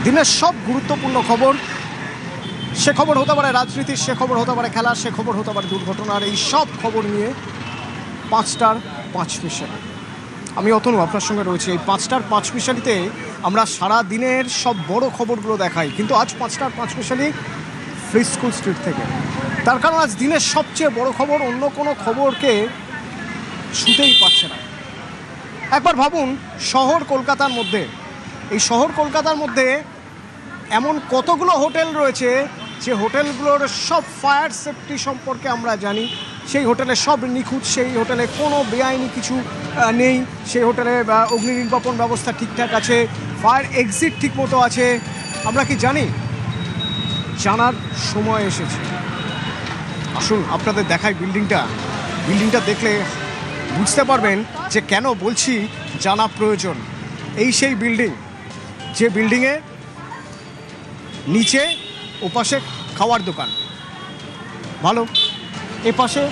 দিনের সব গুরুত্বপূর্ণ খবর, সে খবর হতে পারে রাজনীতির, সে খবর হতে পারে খেলার, সে খবর হতে পারে দুর্ঘটনার, এই সব খবর নিয়ে 5টার 5 মিশালি। আমি অতনু আপনার সঙ্গে রয়েছি। এই 5টার 5 মিশালিতে আমরা সারা দিনের সব বড় খবরগুলো দেখাই, কিন্তু আজ 5টার 5 মিশালি ফ্রি স্কুল স্ট্রিট থেকে। তার কারণ আজ দিনের সবচেয়ে বড় খবর অন্য কোনো খবরকে ছুঁতেই পারছে না। একবার ভাবুন, শহর কলকাতার মধ্যে, এই শহর কলকাতার মধ্যে এমন কতগুলো হোটেল রয়েছে যে হোটেলগুলোর সব ফায়ার সেফটি সম্পর্কে আমরা জানি। সেই হোটেলে সব নিখুঁত, সেই হোটেলে কোনো বেআইনি কিছু নেই, সেই হোটেলে অগ্নি নির্বাপন ব্যবস্থা ঠিকঠাক আছে, ফায়ার এক্সিট ঠিক মতো আছে। আমরা কি জানি? জানার সময় এসেছে। আসুন আপনাদের দেখাই বিল্ডিংটা দেখলে বুঝতে পারবেন যে কেন বলছি জানা প্রয়োজন। এই সেই বিল্ডিং, যে বিল্ডিংয়ে নিচে ওপাশে খাওয়ার দোকান, ভালো, এপাশে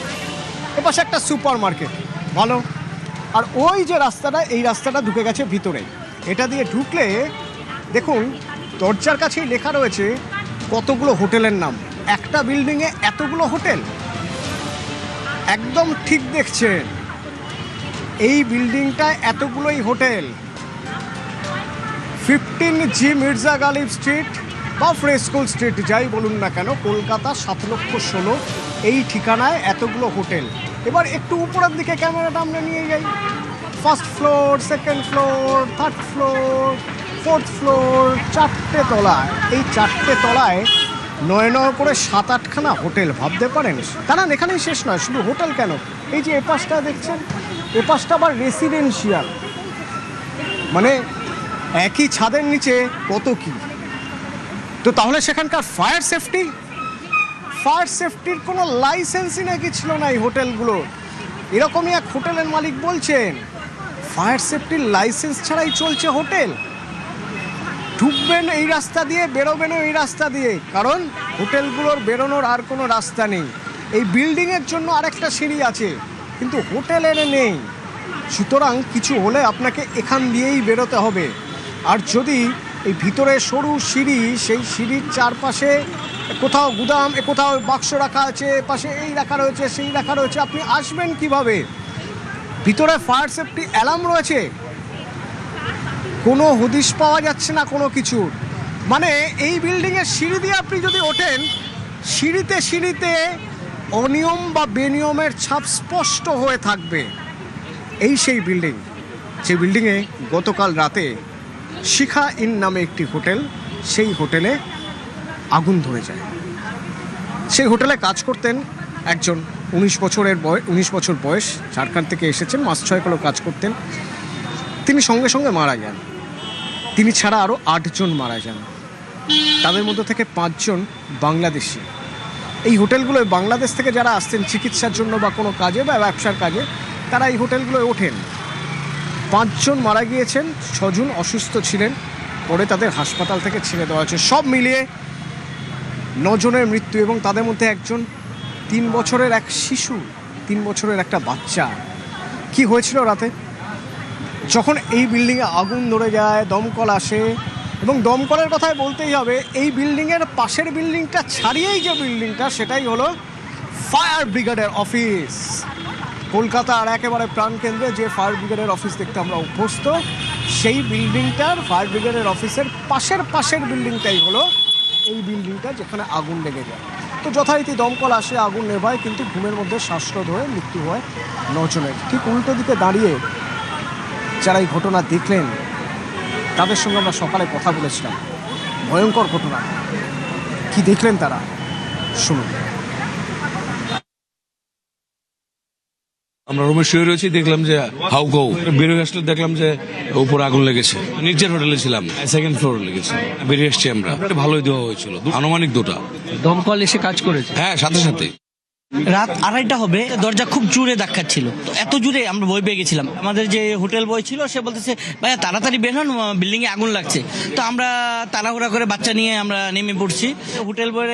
একটা সুপার মার্কেট, ভালো, আর ওই যে রাস্তাটা, এই রাস্তাটা ঢুকে গেছে ভিতরে। এটা দিয়ে ঢুকলে দেখুন দরজার কাছেই লেখা রয়েছে কতগুলো হোটেলের নাম। একটা বিল্ডিংয়ে এতগুলো হোটেল, একদম ঠিক দেখছেন, এই বিল্ডিংটায় এতগুলোই hotel. 15G Mirza Ghalib Street বা ফ্রি স্কুল স্ট্রিট, যাই বলুন না কেন, কলকাতা 7,16,000 এই ঠিকানায় এতগুলো হোটেল। এবার একটু উপরের দিকে ক্যামেরাটা আমরা নিয়ে যাই। First floor, second floor, third floor, fourth floor, 4টে তলায়, এই 4টে তলায় 9 করে 7-8খানা হোটেল। ভাবতে পারেন, কারণ এখানেই শেষ নয়, শুধু হোটেল কেন, এই যে এপাশটা দেখছেন, এপাশটা আবার রেসিডেন্সিয়াল, মানে একই ছাদের নিচে কত কি। তো তাহলে সেখানকার ফায়ার সেফটির কোনো লাইসেন্সই নাকি ছিল না এই হোটেলগুলো। এরকমই এক হোটেলের মালিক বলছেন ফায়ার সেফটির লাইসেন্স ছাড়াই চলছে হোটেল। ঢুকবেন এই রাস্তা দিয়ে, বেরোবেনও এই রাস্তা দিয়ে, কারণ হোটেলগুলোর বেরোনোর আর কোনো রাস্তা নেই। এই বিল্ডিংয়ের জন্য আরেকটা সিঁড়ি আছে, কিন্তু হোটেলের নেই। সুতরাং কিছু হলে আপনাকে এখান দিয়েই বেরোতে হবে। আর যদি এই ভিতরে সরু সিঁড়ি, সেই সিঁড়ির চারপাশে কোথাও গুদাম, কোথাও বাক্স রাখা আছে, পাশে এই রাখা রয়েছে, সেই রাখা রয়েছে, আপনি আসবেন কিভাবে? ভিতরে ফায়ার সেফটি অ্যালার্ম রয়েছে, কোনো হদিশ পাওয়া যাচ্ছে না কোনো কিছু। মানে এই বিল্ডিংয়ের সিঁড়ি দিয়ে আপনি যদি ওঠেন, সিঁড়িতে অনিয়ম বা বেনিয়মের ছাপ স্পষ্ট হয়ে থাকবে। এই সেই বিল্ডিং, যে বিল্ডিংয়ে গতকাল রাতে শিখা ইন নামে একটি হোটেল, সেই হোটেলে আগুন ধরে যায়। সেই হোটেলে কাজ করতেন একজন 19 বছর বয়স, ঝাড়খণ্ড থেকে এসেছেন, মাস 6 হলো কাজ করতেন। তিনি সঙ্গে সঙ্গে মারা যান। তিনি ছাড়া আরও 8 জন মারা যান। তাদের মধ্যে থেকে 5 জন বাংলাদেশি। এই হোটেলগুলোয় বাংলাদেশ থেকে যারা আসতেন চিকিৎসার জন্য বা কোনো কাজে বা ব্যবসার কাজে, তারা এই হোটেলগুলোয় ওঠেন। 5 জন মারা গিয়েছেন, 6 জন অসুস্থ ছিলেন, পরে তাদের হাসপাতাল থেকে ছেড়ে দেওয়া হয়েছে। সব মিলিয়ে 9 জনের মৃত্যু, এবং তাদের মধ্যে একজন 3 বছরের এক শিশু, 3 বছরের একটা বাচ্চা। কি হয়েছিল রাতে? যখন এই বিল্ডিংয়ে আগুন ধরে যায়, দমকল আসে, এবং দমকলের কথায় বলতেই হবে, এই বিল্ডিংয়ের পাশের বিল্ডিংটা ছাড়িয়েই যে বিল্ডিংটা, সেটাই হলো ফায়ার ব্রিগেডের অফিস। কলকাতার একেবারে প্রাণকেন্দ্রে যে ফায়ার ব্রিগেডের অফিস দেখতে আমরা অভ্যস্ত, সেই বিল্ডিংটার ফায়ার ব্রিগেডের অফিসের পাশের বিল্ডিংটাই হলো এই বিল্ডিংটা যেখানে আগুন লেগে যায়। তো যথারীতি দমকল আসে, আগুন নেভায়, কিন্তু ঘুমের মধ্যে শ্বাসরোধ হয়ে মৃত্যু হয় 9 জনের। ঠিক উল্টো দিকে দাঁড়িয়ে যারা এই ঘটনা দেখলেন, তাদের সঙ্গে আমরা সকালে কথা বলেছিলাম। ভয়ঙ্কর ঘটনা, কি দেখলেন তারা, শুনুন। আমরা রুমে শুয়ে রয়েছি, দেখলাম যে হাউকাউ বেরিয়ে আসলে, দেখলাম যে উপরে আগুন লেগেছে। নিচের হোটেলে ছিলাম, 2nd ফ্লোরে লেগেছে। বেরিয়ে এসছি আমরা, ভালোই দেওয়া হয়েছিল, আনুমানিক 2টা। দমকল এসে কাজ করেছে? হ্যাঁ, সাথে সাথে। রাত 2:30 হবে, দরজা খুব জোরে ধাক্কাচ্ছিল, তো এত জোরে আমরা ভয় পেয়ে গেছিলাম। আমাদের যে হোটেল বয় ছিল সে বলতেছে ভাইয়া তাড়াতাড়ি বের হন, বিল্ডিং এ আগুন লাগছে। তো আমরা তাড়াহুড়া করে বাচ্চা নিয়ে আমরা নেমে পড়ছি। হোটেল বয়ের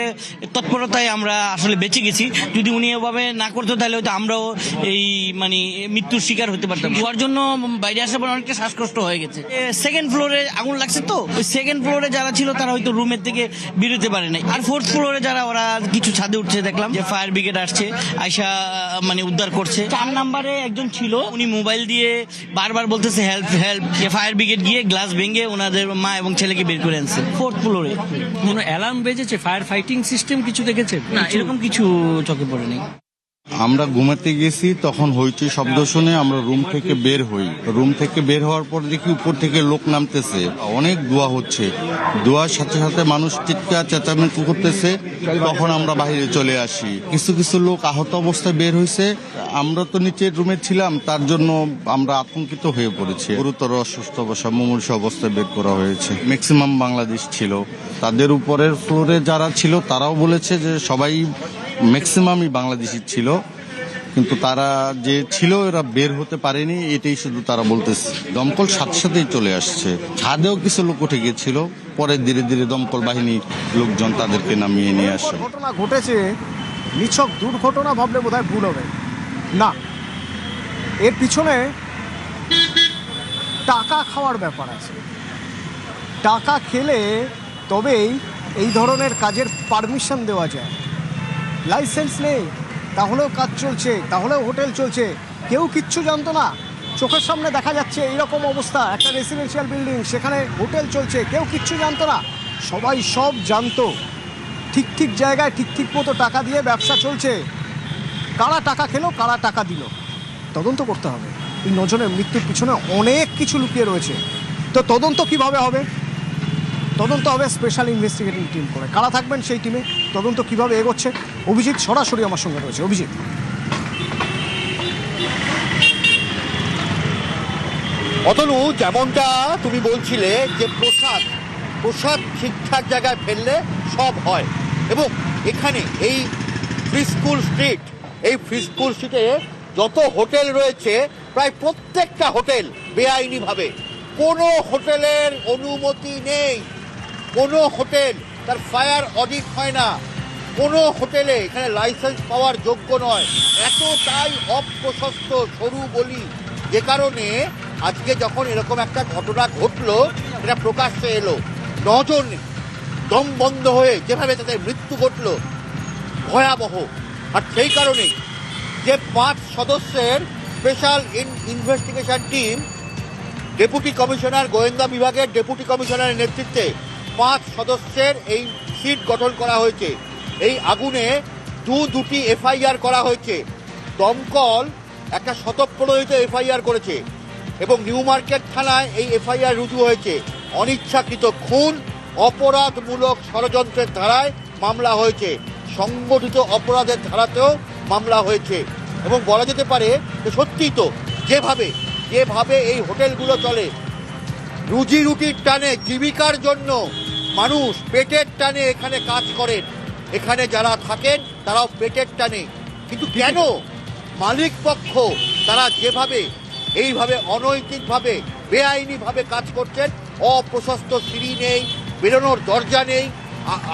তৎপরতায় আমরা আসলে বেঁচে গেছি। যদি উনি এভাবে না করতো তাহলে হয়তো আমরাও এই মানে মৃত্যুর শিকার হতে পারতাম। হওয়ার জন্য বাইরে আসার পর অনেকটা শ্বাসকষ্ট হয়ে গেছে। সেকেন্ড ফ্লোরে আগুন লাগছে, তো ওই সেকেন্ড ফ্লোরে যারা ছিল তারা হয়তো রুমের থেকে বেরোতে পারে নাই। আর ফোর্থ ফ্লোরে যারা ওরা কিছু ছাদে উঠছে, দেখলাম যে ফায়ার ব্রিগেড আসছে, আয়সা মানে উদ্ধার করছে। 4 নম্বরে একজন ছিল, উনি মোবাইল দিয়ে বারবার বলতেছে হেল্প হেল্প। ফায়ার ব্রিগেড গিয়ে গ্লাস ভেঙে ওনাদের মা এবং ছেলেকে বের করে আনছে ফোর্থ ফ্লোরে। কোনো অ্যালার্ম বেজেছে, ফায়ার ফাইটিং সিস্টেম কিছু দেখেছে? না, এরকম কিছু চোখে পড়েনি। আমরা ঘুমাতে গেছি, তখন হইচই শব্দ শুনে আমরা রুম থেকে বের হই। রুম থেকে বের হওয়ার পর দেখি উপর থেকে লোক নামতেছে, অনেক ধোঁয়া হচ্ছে। ধোঁয়ার সাথে সাথে মানুষ চিৎকার চেঁচামেচি করতেছে। তখন আমরা বাইরে চলে আসি। কিছু কিছু লোক আহত অবস্থায় বের হয়েছে। আমরা তো নিচের রুমে ছিলাম, তার জন্য আমরা আতঙ্কিত হয়ে পড়েছি। গুরুতর অসুস্থ অবস্থা, মুমূর্ষু অবস্থায় বের করা হয়েছে। ম্যাক্সিমাম বাংলাদেশ ছিল। তাদের উপরের ফ্লোরে যারা ছিল তারাও বলেছে যে সবাই ম্যাক্সিমামই বাংলাদেশি ছিল, কিন্তু তারা যে ছিল এরা বের হতে পারেনি, এটাই শুধু তারা বলতেছে। দমকল সাথে সাথেই চলে আসছে। ছাদেও কিছু লোক উঠে গিয়েছিল, পরে ধীরে ধীরে দমকল বাহিনী লোকজন তাদেরকে নামিয়ে নিয়ে আসে। ঘটনা ঘটেছে, নিছক দুর্ঘটনা ভাবলে বোধহয় ভুল হবে না। এর পিছনে টাকা খাওয়ার ব্যাপার আছে। টাকা খেলে তবেই এই ধরনের কাজের পারমিশন দেওয়া যায়। লাইসেন্স নেই, তাহলেও কাজ চলছে, তাহলেও হোটেল চলছে, কেউ কিচ্ছু জানতো না। চোখের সামনে দেখা যাচ্ছে এইরকম অবস্থা, একটা রেসিডেন্সিয়াল বিল্ডিং, সেখানে হোটেল চলছে, কেউ কিচ্ছু জানতো না। সবাই সব জানতো। ঠিক ঠিক জায়গায় ঠিক ঠিক মতো টাকা দিয়ে ব্যবসা চলছে। কারা টাকা খেলো, কারা টাকা দিল, তদন্ত করতে হবে। এই 9 জনের মৃত্যুর পিছনে অনেক কিছু লুকিয়ে রয়েছে। তো তদন্ত কিভাবে হবে? তদন্ত হবে স্পেশাল ইনভেস্টিগেটিং টিম করে। কারা থাকবেন সেই টিমে? তদন্ত কিভাবে এগোচ্ছে? অভিজিৎ সরাসরি আমার সঙ্গে রয়েছে। অভিজিৎ, অতনু, যেমনটা তুমি বলছিলে যে প্রসাদ ঠিকঠাক জায়গায় ফেললে সব হয়, এবং এখানে এই ফ্রিস্কুল স্ট্রিটে যত হোটেল রয়েছে প্রায় প্রত্যেকটা হোটেল বেআইনিভাবে। কোনো হোটেলের অনুমতি নেই, কোনো হোটেল তার ফায়ার অডিট হয় না, কোনো হোটেলে এখানে লাইসেন্স পাওয়ার যোগ্য নয়। এতটাই অপ্রশস্ত সরু গলি, যে কারণে আজকে যখন এরকম একটা ঘটনা ঘটলো, এটা প্রকাশ্যে এলো। 9 জন দম বন্ধ হয়ে যেভাবে তাদের মৃত্যু ঘটলো, ভয়াবহ। আর সেই কারণেই যে 5 সদস্যের special investigation team, deputy commissioner, গোয়েন্দা বিভাগের ডেপুটি কমিশনারের নেতৃত্বে 5 সদস্যের এই সিট গঠন করা হয়েছে। এই আগুনে দুটি এফআইআর করা হয়েছে। দমকল একটা স্বতঃপ্রণোদিত এফআইআর করেছে এবং নিউ মার্কেট থানায় এই এফআইআর রুজু হয়েছে। অনিচ্ছাকৃত খুন, অপরাধমূলক ষড়যন্ত্রের ধারায় মামলা হয়েছে, সংগঠিত অপরাধের ধারাতেও মামলা হয়েছে। এবং বলা যেতে পারে যে সত্যিই তো যেভাবে এই হোটেলগুলো চলে, রুজি রুটির টানে, জীবিকার জন্য মানুষ পেটের টানে এখানে কাজ করেন। এখানে যারা থাকেন তারাও পেটের টানে, কিন্তু কেন মালিক পক্ষ তারা যেভাবে এইভাবে অনৈতিকভাবে বেআইনিভাবে কাজ করছেন? অপ্রশস্ত সিঁড়ি নেই, বেরোনোর দরজা নেই,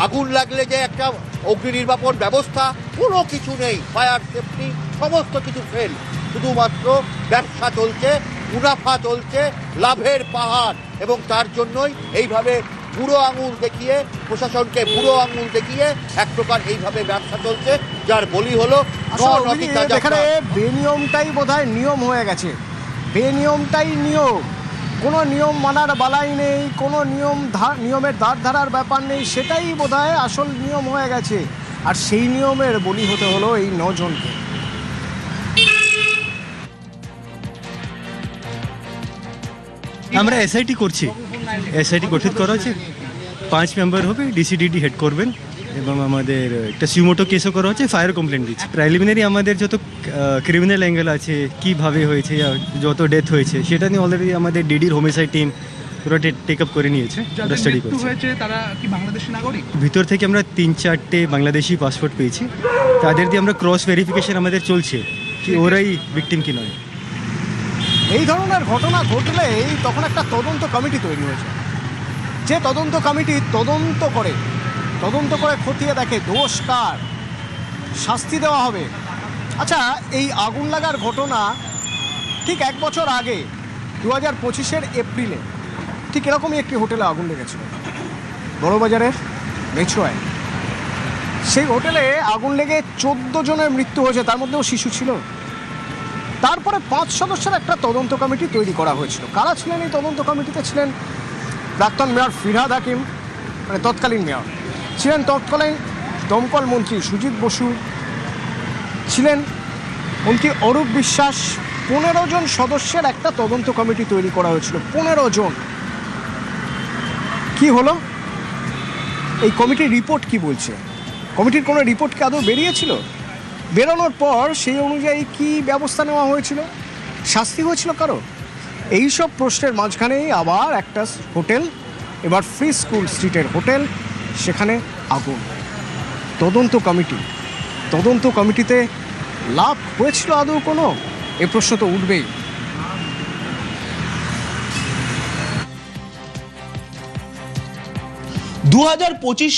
আগুন লাগলে যে একটা অগ্নি নির্বাপন ব্যবস্থা, কোনো কিছু নেই, ফায়ার সেফটি সমস্ত কিছু ফেল। শুধুমাত্র ব্যবসা চলছে, মুনাফা চলছে, লাভের পাহাড়, এবং তার জন্যই এইভাবে বুড়ো আঙুল দেখিয়ে, প্রশাসনকে বুড়ো আঙুল দেখিয়ে এক প্রকার এইভাবে ব্যবসা চলছে, যার বলি হলো এখানে বেনিয়মটাই বোধহয় নিয়ম হয়ে গেছে। বেনিয়মটাই নিয়ম, কোনো নিয়ম মানার বালাই নেই, কোনো নিয়মের ধার ধারার ব্যাপার নেই, সেটাই বোধহয় আসল নিয়ম হয়ে গেছে। আর সেই নিয়মের বলি হতে হলো এই 9 জনকে। আমরা এসআইটি করছি, এসআইটি গঠিত করা হচ্ছে। 5 মেম্বার হবে, ডিসিডিডি হেড করবেন, এবং আমাদের একটা সুমোটো কেসও করা হচ্ছে, ফায়ার কমপ্লেন দিচ্ছে। প্রিলিমিনারি আমাদের যত ক্রিমিনাল অ্যাঙ্গেল আছে, কীভাবে হয়েছে, যত ডেথ হয়েছে, সেটা নিয়ে অলরেডি আমাদের ডিডির হোমিসাইড টিম পুরো টেক আপ করে নিয়েছে, ওরা স্টাডি করছে। তারা কি বাংলাদেশি নাগরিক? ভিতর থেকে আমরা 3-4টে বাংলাদেশি পাসপোর্ট পেয়েছি, তাদের দিয়ে আমরা ক্রস ভেরিফিকেশন আমাদের চলছে কি ওরাই ভিকটিম কি নয়। এই ধরনের ঘটনা ঘটলেই তখন একটা তদন্ত কমিটি তৈরি হয়েছে, যে তদন্ত কমিটি তদন্ত করে খতিয়ে দেখে দোষ কার, শাস্তি দেওয়া হবে। আচ্ছা, এই আগুন লাগার ঘটনা ঠিক 1 বছর আগে 2025-এর এপ্রিলে ঠিক এরকমই একটি হোটেলে আগুন লেগেছিল, বড়বাজারের মেছুয়ায়। সেই হোটেলে আগুন লেগে 14 জনের মৃত্যু হয়েছে, তার মধ্যেও শিশু ছিল। তারপরে 5 সদস্যের একটা তদন্ত কমিটি তৈরি করা হয়েছিল। কারা ছিলেন এই তদন্ত কমিটিতে? ছিলেন প্রাক্তন মেয়র ফিরহাদ হাকিম, মানে তৎকালীন মেয়র, ছিলেন তৎকালীন দমকল মন্ত্রী সুজিত বসু, ছিলেন মন্ত্রী অরূপ বিশ্বাস। 15 জন সদস্যের একটা তদন্ত কমিটি তৈরি করা হয়েছিল। 15 জন। কি হলো? এই কমিটির রিপোর্ট কি বলছে? কমিটির কোনো রিপোর্ট কি আদৌ বেরিয়েছিল? বেরোনোর পর সেই অনুযায়ী কি ব্যবস্থা নেওয়া হয়েছিল? শাস্তি হয়েছিল কারো? এইসব প্রশ্নের মাঝখানেই আবার একটা হোটেল, এবার ফ্রি স্কুল স্ট্রিটের হোটেল, সেখানে আগুন। তদন্ত কমিটিতে লাভ হয়েছিল আদৌ কোনো? এ প্রশ্ন তো উঠবেই। দু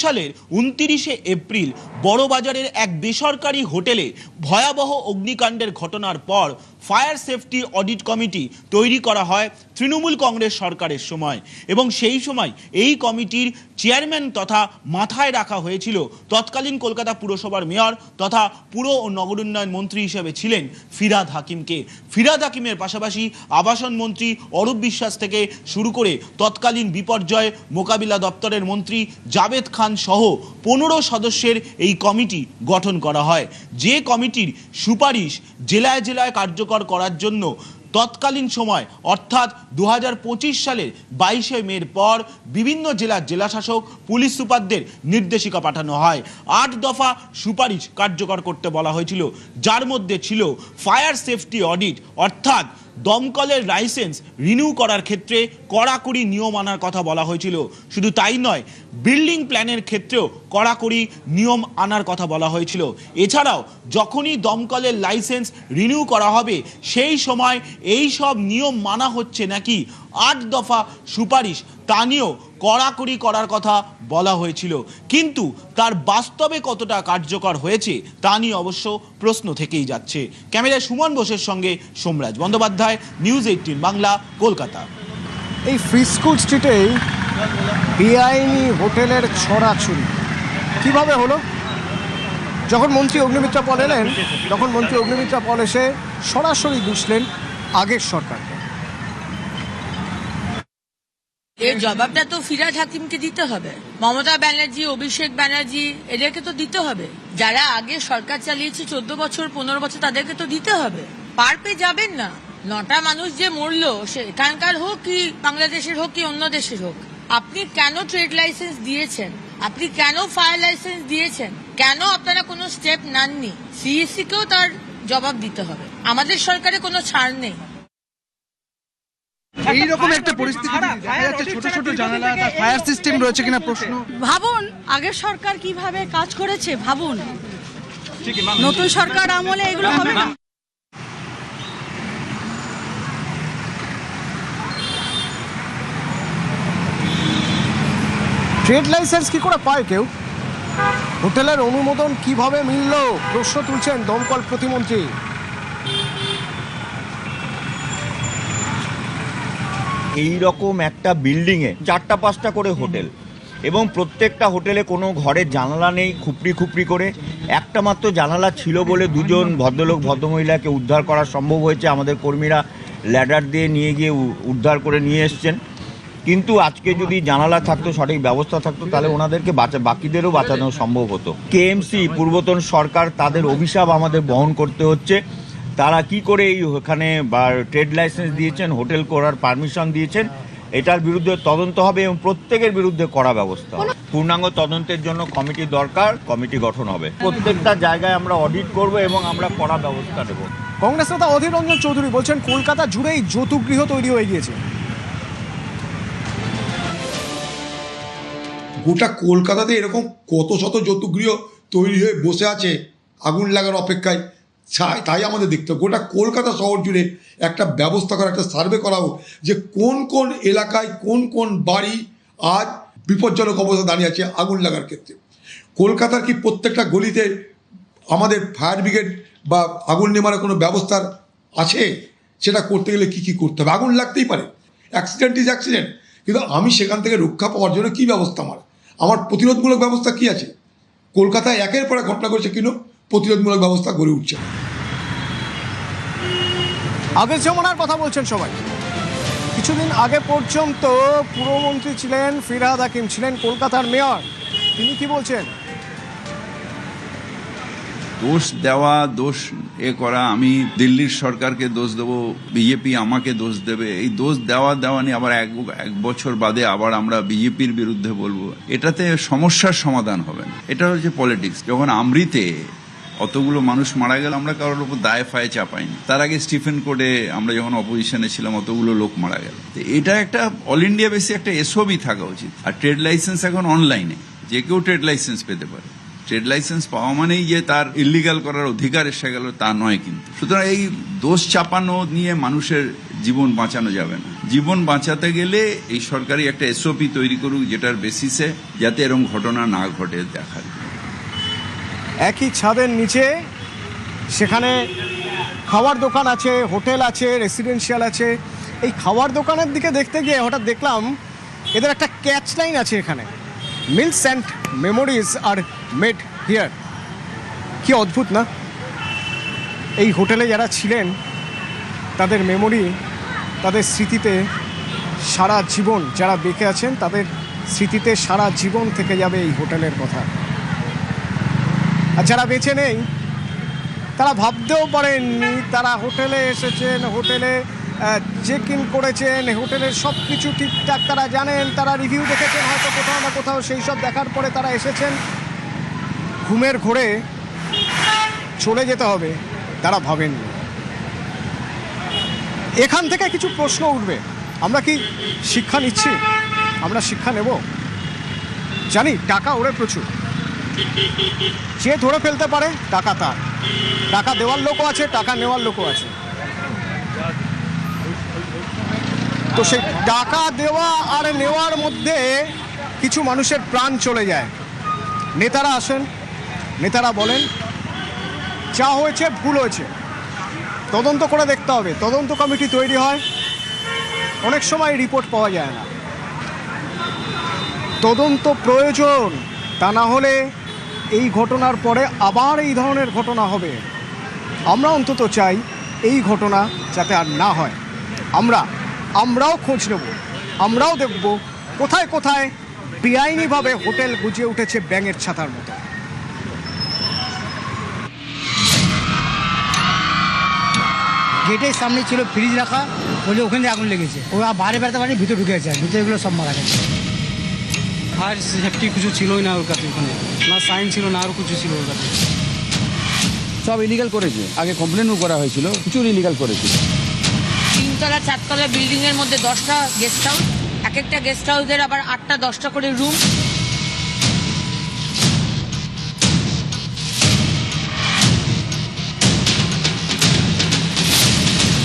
সালের 29শে এপ্রিল বড়বাজারের এক বেসরকারি হোটেলে ভয়াবহ অগ্নিকাণ্ডের ঘটনার পর ফায়ার সেফটি অডিট কমিটি তৈরি করা হয় তৃণমূল কংগ্রেস সরকারের সময়, এবং সেই সময় এই কমিটির চেয়ারম্যান তথা মাথায় রাখা হয়েছিল তৎকালীন কলকাতা পুরসভার মেয়র তথা পুর ও নগর উন্নয়ন মন্ত্রী হিসেবে ছিলেন ফিরহাদ হাকিমকে। ফিরহাদ হাকিমের পাশাপাশি আবাসন মন্ত্রী অরূপ বিশ্বাস থেকে শুরু করে তৎকালীন বিপর্যয় মোকাবিলা দপ্তরের মন্ত্রী জাভেদ খান সহ 15 সদস্যের এই কমিটি গঠন করা হয়, যে কমিটির সুপারিশ জেলায় জেলায় কার্যকর করার জন্য তৎকালীন সময় অর্থাৎ 2025 সালের 22শে মের পর বিভিন্ন জেলার জেলাশাসক পুলিশ সুপারদের নির্দেশিকা পাঠানো হয়। 8 দফা সুপারিশ কার্যকর করতে বলা হয়েছিল, যার মধ্যে ছিল ফায়ার সেফটি অডিট, অর্থাৎ দমকলের লাইসেন্স রিনিউ করার ক্ষেত্রে কড়াকড়ি নিয়ম আনার কথা বলা হয়েছিল। শুধু তাই নয়, বিল্ডিং প্ল্যানের ক্ষেত্রেও কড়াকড়ি নিয়ম আনার কথা বলা হয়েছিল। এছাড়াও যখনই দমকলের লাইসেন্স রিনিউ করা হবে সেই সময় এই সব নিয়ম মানা হচ্ছে নাকি 8 দফা সুপারিশ তা নিয়েও কড়াকড়ি করার কথা বলা হয়েছিল, কিন্তু তার বাস্তবে কতটা কার্যকর হয়েছে তা নিয়ে অবশ্য প্রশ্ন থেকেই যাচ্ছে। ক্যামেরায় সুমন বোসের সঙ্গে সোমরাজ বন্দ্যোপাধ্যায়, নিউজ 18 বাংলা, কলকাতা। এই ফ্রি স্কুল স্ট্রিটেই বেআইনি হোটেলের ছড়াছড়ি কিভাবে হলো? যখন মন্ত্রী অগ্নিমিত্রা পল এলেন, তখন মন্ত্রী অগ্নিমিত্রা পল এসে সরাসরি দুষলেন আগের সরকারকে। এর জবাবটা তো ফিরহাদ হাকিমকে দিতে হবে, মমতা ব্যানার্জি, অভিষেক ব্যানার্জি, এদেরকে তো দিতে হবে। যারা আগে সরকার চালিয়েছে 14 বছর 15 বছর, তাদেরকে তো দিতে হবে। পার পেয়ে যাবেন না। 9টা মানুষ যে মরলো, সে এখানকার হোক কি বাংলাদেশের হোক কি অন্য দেশের হোক, আপনি কেন ট্রেড লাইসেন্স দিয়েছেন? আপনি কেন ফায়ার লাইসেন্স দিয়েছেন? কেন আপনারা কোনো স্টেপ নেননি? সিইসি কেও তার জবাব দিতে হবে। আমাদের সরকারে কোনো ছাড় নেই। এইরকম একটা পরিস্থিতি দেখা যাচ্ছে, ছোট ছোট জানালা, তার ফায়ার সিস্টেম রয়েছে কিনা প্রশ্ন। ভাবুন আগের সরকার কিভাবে কাজ করেছে, ভাবুন নতুন সরকার আমলে এগুলো হবে না। ট্রেড লাইসেন্স কি করে পায় কেউ? হোটেলের অনুমোদন কিভাবে মিলল? প্রশ্ন তুলছেন দমকল প্রতিমন্ত্রী। এই রকম একটা বিল্ডিংয়ে 4টা 5টা করে হোটেল, এবং প্রত্যেকটা হোটেলে কোনো ঘরের জানালা নেই, খুপড়ি খুপড়ি করে একটা মাত্র জানালা ছিল বলে 2 জন ভদ্রলোক ভদ্রমহিলাকে উদ্ধার করা সম্ভব হয়েছে। আমাদের কর্মীরা ল্যাডার দিয়ে নিয়ে গিয়ে উদ্ধার করে নিয়ে এসছেন। কিন্তু আজকে যদি জানালা থাকতো, সঠিক ব্যবস্থা থাকতো, তাহলে ওনাদেরকে বাকিদেরও বাঁচানো সম্ভব হতো। কেএমসি পূর্বতন সরকার, তাদের অভিশাপ আমাদের বহন করতে হচ্ছে। তারা কি করে এই ওখানে বা ট্রেড লাইসেন্স দিয়েছেন, হোটেল করার পারমিশন দিয়েছেন, এটার বিরুদ্ধে তদন্ত হবে এবং প্রত্যেকের বিরুদ্ধে কড়া ব্যবস্থা হবে। পূর্ণাঙ্গ তদন্তের জন্য কমিটি দরকার, কমিটি গঠন হবে। প্রত্যেকটা জায়গায় আমরা অডিট করব এবং আমরা কড়া ব্যবস্থা নেব। কংগ্রেস নেতা অধীর রঞ্জন চৌধুরী বলছেন কলকাতা জুড়েই যৌতুকগৃহ তৈরি হয়ে গিয়েছে। গোটা কলকাতাতে এরকম কত শত যৌতুকগৃহ তৈরি হয়ে বসে আছে আগুন লাগার অপেক্ষায় তাই আমাদের দেখতে হবে গোটা কলকাতা শহর জুড়ে একটা ব্যবস্থা করা, একটা সার্ভে করা হোক যে কোন কোন এলাকায় কোন কোন বাড়ি আজ বিপজ্জনক অবস্থা দাঁড়িয়ে আছে আগুন লাগার ক্ষেত্রে। কলকাতার কি প্রত্যেকটা গলিতে আমাদের ফায়ার ব্রিগেড বা আগুন নেমার কোনো ব্যবস্থার আছে? সেটা করতে গেলে কী কী করতে হবে? আগুন লাগতেই পারে, অ্যাক্সিডেন্ট ইজ অ্যাক্সিডেন্ট, কিন্তু আমি সেখান থেকে রক্ষা পাওয়ার জন্য কী ব্যবস্থা আমার প্রতিরোধমূলক ব্যবস্থা কী আছে? কলকাতায় একের পর এক ঘটনা ঘটছে, কিন্তু প্রতিরোধমূলক ব্যবস্থা গড়ে উঠছে। আগের জমানার কথা বলছেন সবাই। কিছুদিন আগে পর্যন্ত পুরমন্ত্রী ছিলেন ফিরহাদ হাকিম, ছিলেন কলকাতার মেয়র। তিনি কি বলছেন? দোষ দেওয়া, দোষ করা, আমি দিল্লির সরকারকে দোষ দেবো, বিজেপি আমাকে দোষ দেবে, এই দোষ দেওয়া নিয়ে আবার এক বছর বাদে আবার আমরা বিজেপির বিরুদ্ধে বলবো, এটাতে সমস্যার সমাধান হবে না। এটা হচ্ছে পলিটিক্স। যখন আমৃতে অতগুলো মানুষ মারা গেল, আমরা কারোর উপর দায় ফায়ে চাপাইনি। তার আগে স্টিফেন কোর্টে আমরা যখন অপোজিশনে ছিলাম অতগুলো লোক মারা গেল। এটা একটা অল ইন্ডিয়া বেসি একটা এসওবি থাকা উচিত। আর ট্রেড লাইসেন্স এখন অনলাইনে, যে কেউ ট্রেড লাইসেন্স পেতে পারে। ট্রেড লাইসেন্স পাওয়া মানেই যে তার ইলিগাল করার অধিকার এসে গেল তা নয় কিন্তু। সুতরাং এই দোষ চাপানো নিয়ে মানুষের জীবন বাঁচানো যাবে না। জীবন বাঁচাতে গেলে এই সরকারি একটা এসওপি তৈরি করুক, যেটার বেসিসে যাতে এরকম ঘটনা না ঘটে দেখার। একই ছাদের নিচে সেখানে খাওয়ার দোকান আছে, হোটেল আছে, রেসিডেন্সিয়াল আছে। এই খাওয়ার দোকানের দিকে দেখতে গিয়ে হঠাৎ দেখলাম এদের একটা ক্যাচ লাইন আছে এখানে, meals and memories are made here. কি অদ্ভুত না? এই হোটেলে যারা ছিলেন তাদের মেমোরি, তাদের স্মৃতিতে সারা জীবন, যারা বেঁচে আছেন তাদের স্মৃতিতে সারা জীবন থেকে যাবে এই হোটেলের কথা। আর যারা বেঁচে নেই তারা ভাবতেও পারেননি তারা হোটেলে এসেছেন, হোটেলে চেক ইন করেছেন, হোটেলের সব কিছু ঠিকঠাক তারা জানেন, তারা রিভিউ দেখেছেন হয়তো কোথাও না কোথাও, সেই সব দেখার পরে তারা এসেছেন। ঘুমের ঘোরে চলে যেতে হবে তারা ভাবেননি। এখান থেকে কিছু প্রশ্ন উঠবে। আমরা কি শিক্ষা নিচ্ছি? আমরা শিক্ষা নেব? জানি টাকা ওরে প্রচুর, যে ধরে ফেলতে পারে টাকা তার। টাকা দেওয়ার লোকও আছে, টাকা নেওয়ার লোকও আছে। তো সেই টাকা দেওয়া আর নেওয়ার মধ্যে কিছু মানুষের প্রাণ চলে যায়। নেতারা আসেন, নেতারা বলেন যা হয়েছে ভুল হয়েছে, তদন্ত করে দেখতে হবে। তদন্ত কমিটি তৈরি হয়, অনেক সময় রিপোর্ট পাওয়া যায় না। তদন্ত প্রয়োজন, তা না হলে এই ঘটনার পরে আবার এই ধরনের ঘটনা হবে। আমরা অন্তত চাই এই ঘটনা যাতে আর না হয়। আমরাও খোঁজ নেব, আমরাও দেখব কোথায় কোথায় বেআইনিভাবে হোটেল গুজিয়ে উঠেছে ব্যাঙের ছাতার মতো। গেটের সামনে ছিল ফ্রিজ রাখা, বলে ওখানে আগুন লেগেছে। ও বাইরে বেরোতে পারেনি, ভিতরে ঢুকে আছে, ভিতরেগুলো সব মারা গেছে। ফায়ার সেফটি কিছু ছিলই না ওর কাছে, ওখানে না সাইন ছিল না আর কিছু ছিল ওর কাছে। সব ইলিগাল করেছে, আগে কমপ্লেনও করা হয়েছিল, প্রচুর ইলিগাল করেছে। 3 তলা 4 তলা বিল্ডিং এর মধ্যে 10টা গেস্ট হাউস, এক একটা গেস্ট হাউসের আবার 8টা 10টা করে রুম।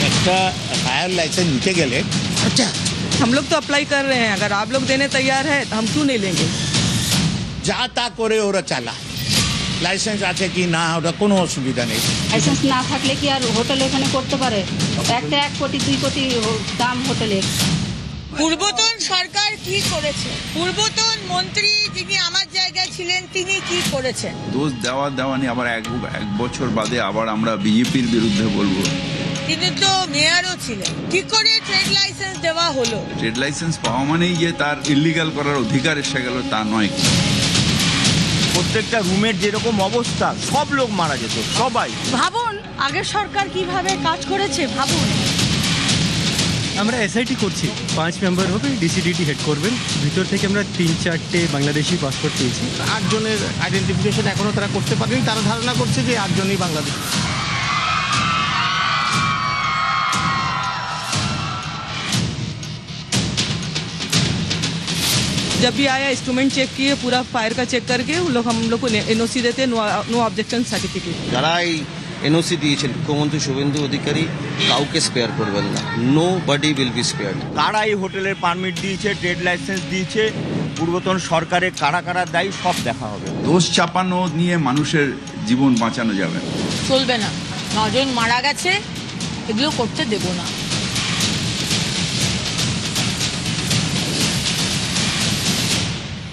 একটা फायर लाइसेंस नीचे गए। अच्छा, हम लोग तो अप्लाई कर रहे हैं, अगर आप लोग देने तैयार है तो हम क्यों नहीं लेंगे? যা তা করে ওরা চালা, লাইসেন্স আছে কি না ওটা কোনো অসুবিধা নেই। লাইসেন্স না থাকলে কি আর হোটেল এখানে করতে পারে? একটা 1 কোটি 2 কোটি দাম হোটেলের। পূর্বতন সরকার কি করেছে? পূর্বতন মন্ত্রী যিনি আমার জায়গায় ছিলেন তিনি কি করেছেন? দোষ দেওয়া নিয়ে আবার এক বছর বাদে আবার আমরা বিজেপির বিরুদ্ধে বলবো। তিনি তো মেয়রও ছিলেন, কি করে ট্রেড লাইসেন্স দেওয়া হলো? ট্রেড লাইসেন্স পাওয়া মানেই যে তার ইলিগাল করার অধিকার এসে গেল তা নয়। প্রত্যেকটা রুমের যেরকম অবস্থা, সব লোক মারা যেত, সবাই। ভাবুন আগের সরকার কিভাবে কাজ করেছে, ভাবুন। আমরা এসআইটি করছি, 5 মেম্বার হবে, ডিসিডিডি হেড করবেন। ভিতর থেকে আমরা 3-4টে বাংলাদেশি পাসপোর্ট পেয়েছি। 8 জনের আইডেন্টিফিকেশন এখনো তারা করতে পারেনি। তারা ধারণা করছে যে 8 জনই বাংলাদেশ। जब भी आया इंस्ट्रूमेंट चेक किए, पूरा फायर का चेक करके उन लोग हम लोग को एनओसी देते, नो ऑब्जेक्शन सर्टिफिकेट। যারা এই এনওসি দিয়েছেন মুখ্যমন্ত্রী শুভেন্দু অধিকারী কাউকে স্পেয়ার করবেন না, nobody will be spared. কারা এই হোটেলের পারমিট দিয়েছে, ট্রেড লাইসেন্স দিয়েছে, পূর্বতন সরকারের কারা কারা দায়ী সব দেখা হবে। দোষ চাপানো নিয়ে মানুষের জীবন বাঁচানো যাবে না। চলবে না, 9 জন মারা গেছে, এগুলো করতে দেব না।